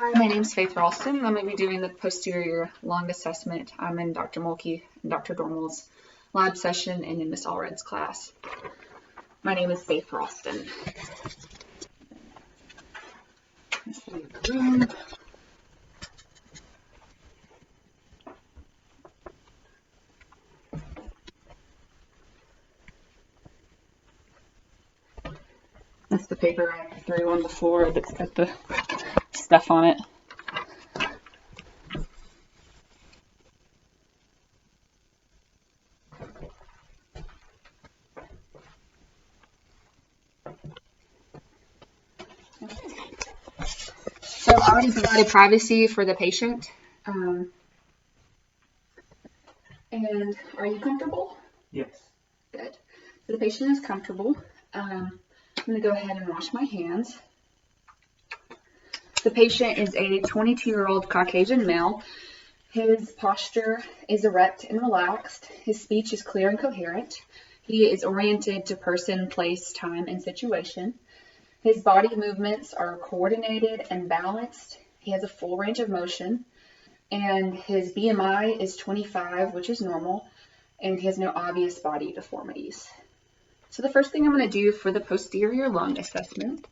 Hi, my name is Faith Ralston. I'm going to be doing the posterior lung assessment. I'm in Dr. Mulkey and Dr. Dormel's lab session and in Miss Allred's class. My name is Faith Ralston. Let's leave the room. That's the paper I threw on the floor that's got the stuff on it. So I've already provided privacy for the patient. And are you comfortable? Yes. Good. So the patient is comfortable. I'm going to go ahead and wash my hands. The patient is a 22-year-old Caucasian male. His posture is erect and relaxed. His speech is clear and coherent. He is oriented to person, place, time, and situation. His body movements are coordinated and balanced. He has a full range of motion. And his BMI is 25, which is normal. And he has no obvious body deformities. So the first thing I'm going to do for the posterior lung assessment,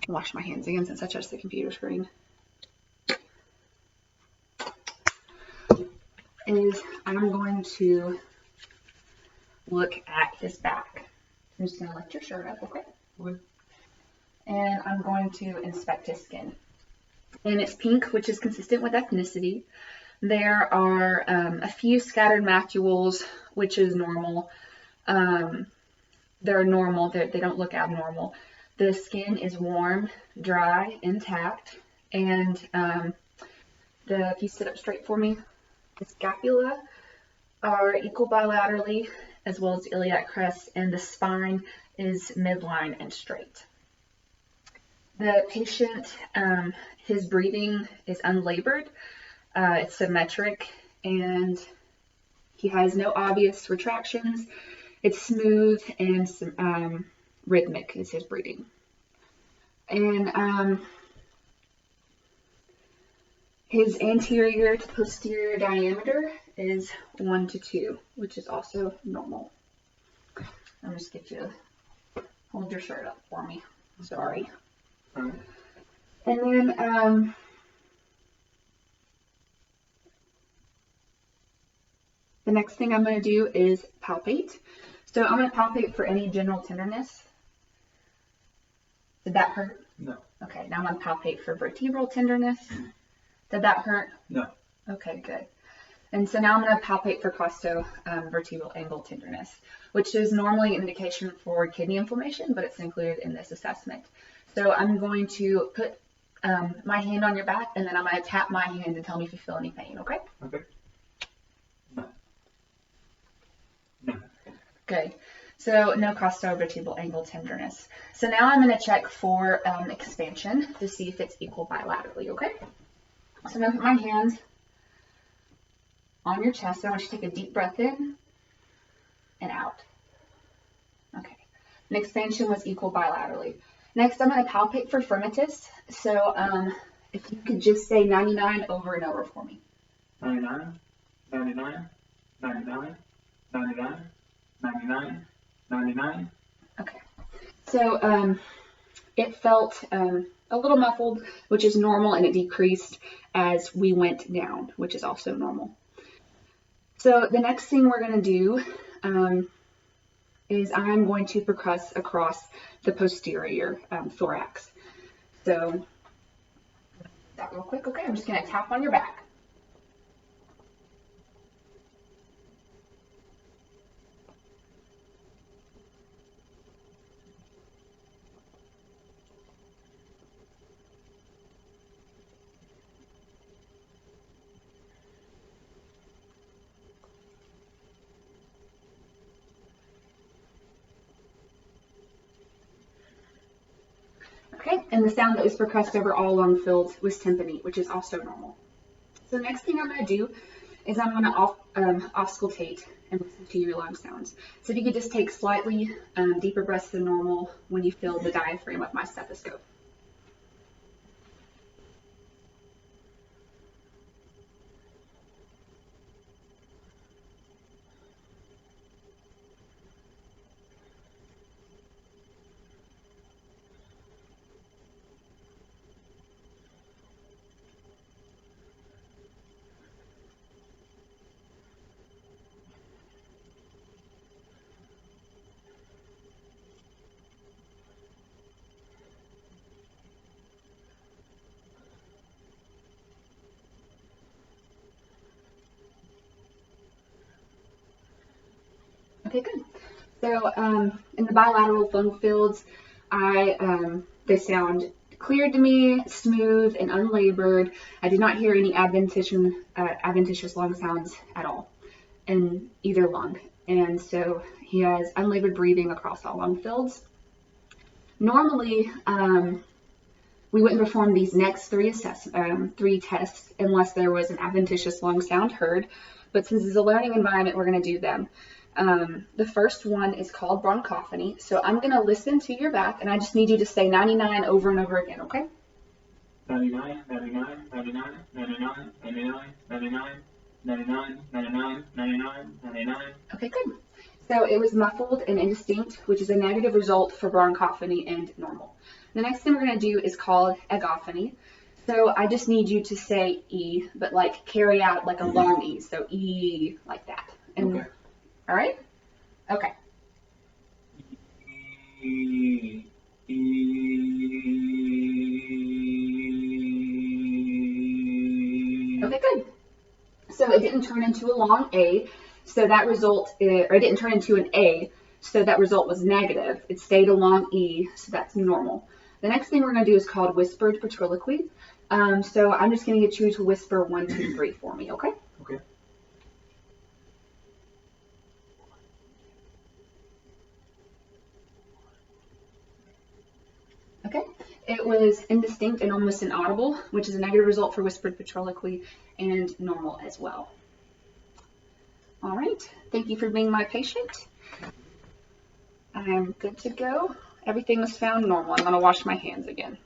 wash my hands again since I touched the computer screen, is I'm going to look at his back. I'm just going to lift your shirt up, okay? And I'm going to inspect his skin. And it's pink, which is consistent with ethnicity. There are a few scattered macules, which is normal. They're normal. They don't look abnormal. The skin is warm, dry, intact. And if you sit up straight for me, the scapula are equal bilaterally, as well as the iliac crest, and the spine is midline and straight. The patient, his breathing is unlabored, it's symmetric, and he has no obvious retractions. It's smooth and rhythmic is his breathing. And his anterior to posterior diameter is 1 to 2, which is also normal. I'm just get you to hold your shirt up for me. Sorry. And then the next thing I'm going to do is palpate. So I'm going to palpate for any general tenderness. Did that hurt? No. Okay, now I'm going to palpate for vertebral tenderness. Did that hurt? No. Okay, good. And so now I'm going to palpate for costo-vertebral angle tenderness, which is normally an indication for kidney inflammation, but it's included in this assessment. So I'm going to put my hand on your back, and then I'm going to tap my hand and tell me if you feel any pain, okay? Okay. No. No. Good. So no costo-vertebral angle tenderness. So now I'm going to check for expansion to see if it's equal bilaterally, okay? So I'm going to put my hands on your chest. I want you to take a deep breath in and out. Okay. And expansion was equal bilaterally. Next, I'm going to palpate for firmitus. So if you could just say 99 over and over for me. 99, 99, 99, 99, 99, 99. Okay. So it felt a little muffled, which is normal, and it decreased as we went down, which is also normal. So the next thing we're going to do is I'm going to percuss across the posterior thorax. So that real quick. Okay, I'm just going to tap on your back. Okay, and the sound that was percussed over all lung fields was tympani, which is also normal. So the next thing I'm going to do is I'm going to auscultate and listen to your lung sounds. So if you could just take slightly deeper breaths than normal when you feel the diaphragm of my stethoscope. Okay, good. So in the bilateral lung fields, they sound clear to me, smooth and unlabored. I did not hear any adventitious lung sounds at all in either lung. And so he has unlabored breathing across all lung fields. Normally, we wouldn't perform these next three tests unless there was an adventitious lung sound heard. But since it's a learning environment, we're going to do them. The first one is called bronchophony. So I'm going to listen to your back, and I just need you to say 99 over and over again, okay? 99, 99, 99, 99, 99, 99, 99, 99, 99, 99. Okay, good. So it was muffled and indistinct, which is a negative result for bronchophony and normal. The next thing we're going to do is called egophony. So I just need you to say E, but like carry out like a long E. So E like that. And, Okay. All right? Okay. Okay, good. So it didn't turn into a long A, so that result, or it didn't turn into an A, so that result was negative. It stayed a long E, so that's normal. The next thing we're going to do is called whispered ventriloquy. So I'm just going to get you to whisper 1, 2, 3 for me, okay? Okay. Okay. It was indistinct and almost inaudible, which is a negative result for whispered ventriloquy and normal as well. All right. Thank you for being my patient. I'm good to go. Everything was found normal. I'm going to wash my hands again.